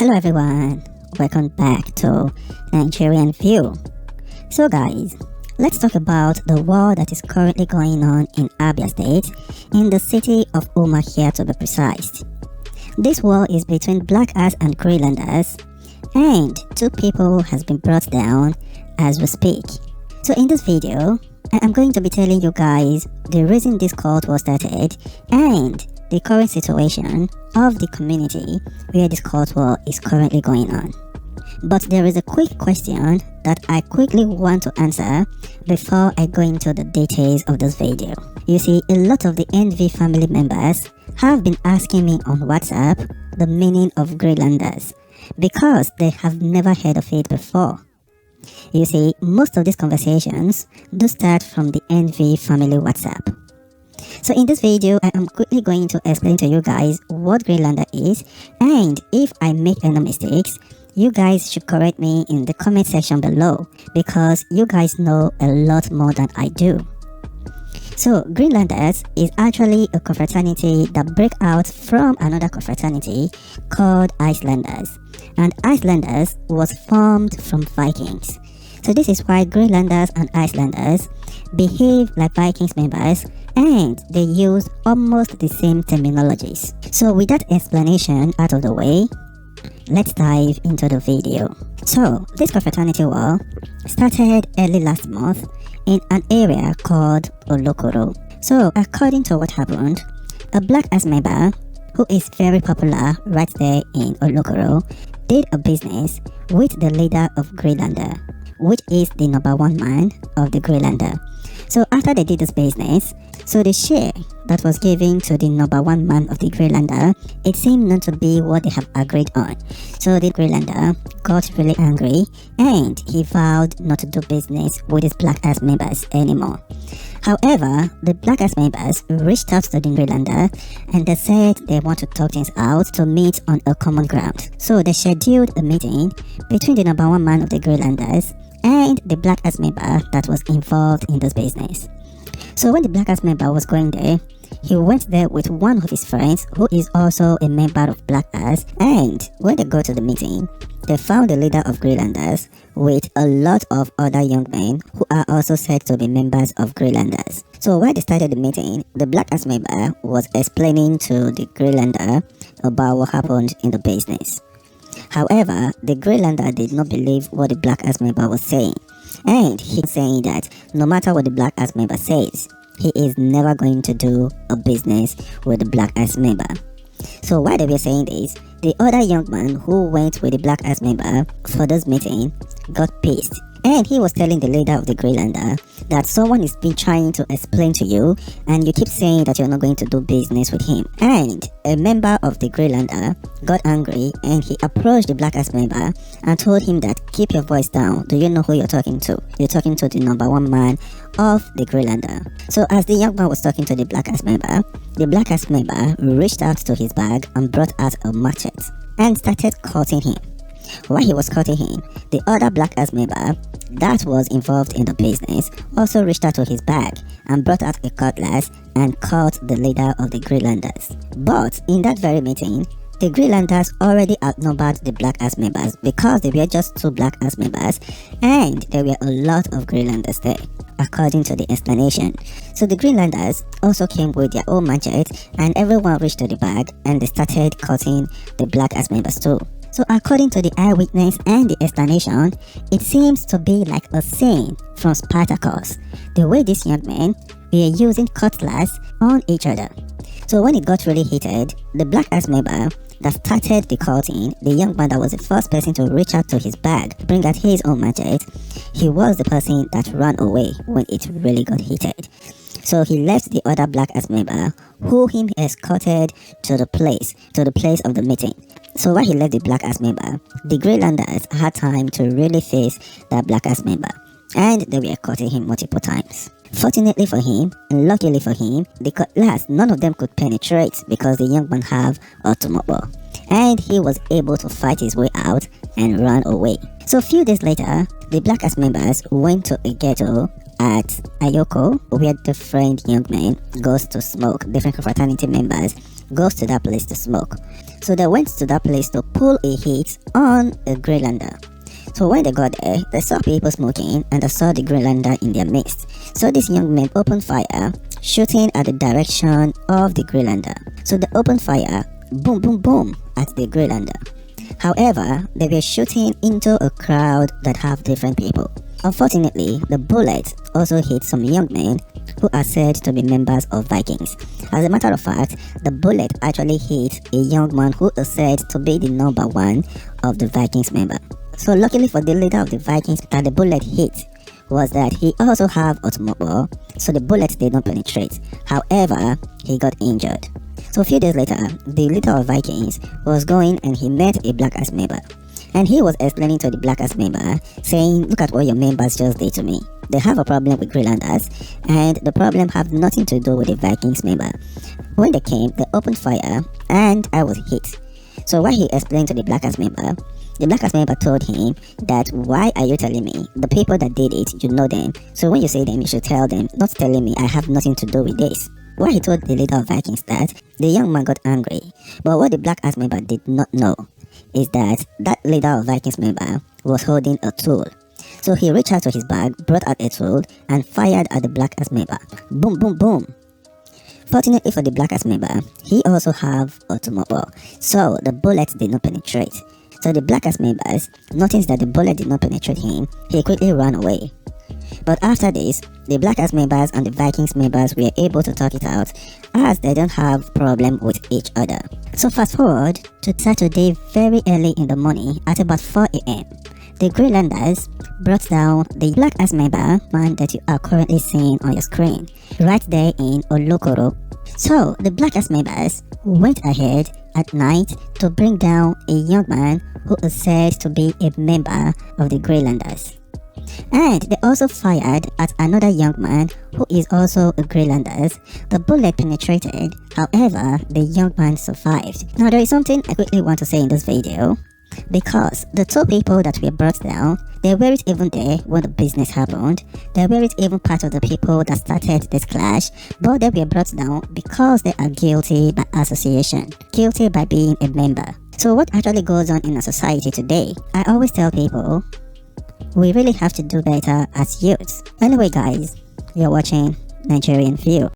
Hello everyone, welcome back to Nigerian View. So guys, let's talk about the war that is currently going on in Abia State, in the city of Umuahia to be precise. This war is between Black Ass and Greenlanders, and two people has been brought down as we speak. So in this video, I am going to be telling you guys the reason this cult was started and the current situation of the community where this cult war is currently going on. But there is a quick question that I quickly want to answer before I go into the details of this video. You see, a lot of the NV family members have been asking me on WhatsApp the meaning of Greenlanders because they have never heard of it before. You see, most of these conversations do start from the NV family WhatsApp. So in this video, I am quickly going to explain to you guys what Greenlander is, and if I make any mistakes, you guys should correct me in the comment section below because you guys know a lot more than I do. So Greenlanders is actually a confraternity that break out from another confraternity called Icelanders, and Icelanders was formed from Vikings. So this is why Greenlanders and Icelanders behave like Vikings members, and they use almost the same terminologies. So with that explanation out of the way, let's dive into the video. So this confraternity war started early last month in an area called Olokoro. So according to what happened, a Black Ass member who is very popular right there in Olokoro did a business with the leader of Greenlander, which is the #1 man of the Greenlander. So after they did this business, so the share that was given to the #1 man of the Greenlander, it seemed not to be what they have agreed on. So the Greenlander got really angry and he vowed not to do business with his Black Ass members anymore. However, the Black Ass members reached out to the Greenlander and they said they want to talk things out to meet on a common ground. So they scheduled a meeting between the #1 man of the Greenlanders and the Black Ass member that was involved in this business. So when the Black Ass member was going there, he went there with one of his friends who is also a member of Black Ass, and when they got to the meeting, they found the leader of Greenlanders with a lot of other young men who are also said to be members of Greenlanders. So while they started the meeting, the Black Ass member was explaining to the Greenlander about what happened in the business. However, the Greenlander did not believe what the Black Ass member was saying, and he was saying that no matter what the Black Ass member says, he is never going to do a business with the Black Ass member. So while they were saying this, the other young man who went with the Black Ass member for this meeting got pissed, and he was telling the leader of the Greenlander that someone is been trying to explain to you and you keep saying that you're not going to do business with him. And a member of the Greenlander got angry and he approached the Black Ass member and told him that keep your voice down. Do you know who you're talking to? You're talking to the #1 man of the Greenlander. So as the young man was talking to the Black Ass member, the Black Ass member reached out to his bag and brought out a machete and started cutting him. While he was cutting him, the other Black Ass member that was involved in the business also reached out to his bag and brought out a cutlass and cut the leader of the Greenlanders. But in that very meeting, the Greenlanders already outnumbered the Black Ass members because they were just two Black Ass members and there were a lot of Greenlanders there, according to the explanation. So the Greenlanders also came with their own machetes and everyone reached to the bag and they started cutting the Black Ass members too. So according to the eyewitness and the explanation, it seems to be like a scene from Spartacus, the way these young men were using cutlass on each other. So when it got really heated, the Black Ass member that started the cutting, the young man that was the first person to reach out to his bag to bring out his own machete, he was the person that ran away when it really got heated. So he left the other Black Ass member, who him escorted to the place of the meeting. So while he left the Black Ass member, the Greenlanders had time to really face that Black Ass member, and they were cutting him multiple times. Fortunately for him, and luckily for him, the cutlass, none of them could penetrate because the young man have automobile, and he was able to fight his way out and run away. So a few days later, the Black Ass members went to a ghetto at Ayoko, where different young men goes to smoke, different fraternity members goes to that place to smoke. So they went to that place to pull a hit on a Greenlander. So when they got there, they saw people smoking and they saw the Greenlander in their midst. So these young men opened fire, shooting at the direction of the Greenlander. So they opened fire, boom, boom, boom, at the Greenlander. However, they were shooting into a crowd that have different people. Unfortunately, the bullet also hit some young men who are said to be members of Vikings. As a matter of fact, the bullet actually hit a young man who is said to be the number one of the Vikings member. So luckily for the leader of the Vikings that the bullet hit was that he also have automobile, so the bullet did not penetrate. However, he got injured. So a few days later, the leader of Vikings was going and he met a black ass member. And he was explaining to the black ass member, saying, look at what your members just did to me. They have a problem with Greenlanders, and the problem have nothing to do with the Vikings member. When they came, they opened fire, and I was hit. So while he explained to the black ass member, the black ass member told him that, why are you telling me? The people that did it, you know them. So when you say them, you should tell them, not telling me I have nothing to do with this. While he told the leader of Vikings that, the young man got angry. But what the black ass member did not know is that that leader of Vikings member was holding a tool. So he reached out to his bag, brought out a tool, and fired at the black ass member. Boom, boom, boom. Fortunately for the black ass member, he also have automobile, so the bullet did not penetrate. So the black ass members noticed that the bullet did not penetrate him. He quickly ran away. But after this, the black ass members and the Vikings members were able to talk it out, as they don't have problem with each other. So fast forward to Saturday very early in the morning at about 4 a.m. The Greenlanders brought down the black ass member man that you are currently seeing on your screen, right there in Olokoro. So the black ass members went ahead at night to bring down a young man who is said to be a member of the Greenlanders. And they also fired at another young man who is also a Greenlanders. The bullet penetrated, however, the young man survived. Now there is something I quickly want to say in this video, because the two people that were brought down, they weren't even there when the business happened. They weren't even part of the people that started this clash, but they were brought down because they are guilty by association, guilty by being a member. So what actually goes on in a society today? I always tell people, we really have to do better as youths. Anyway guys, you're watching Nigerian View.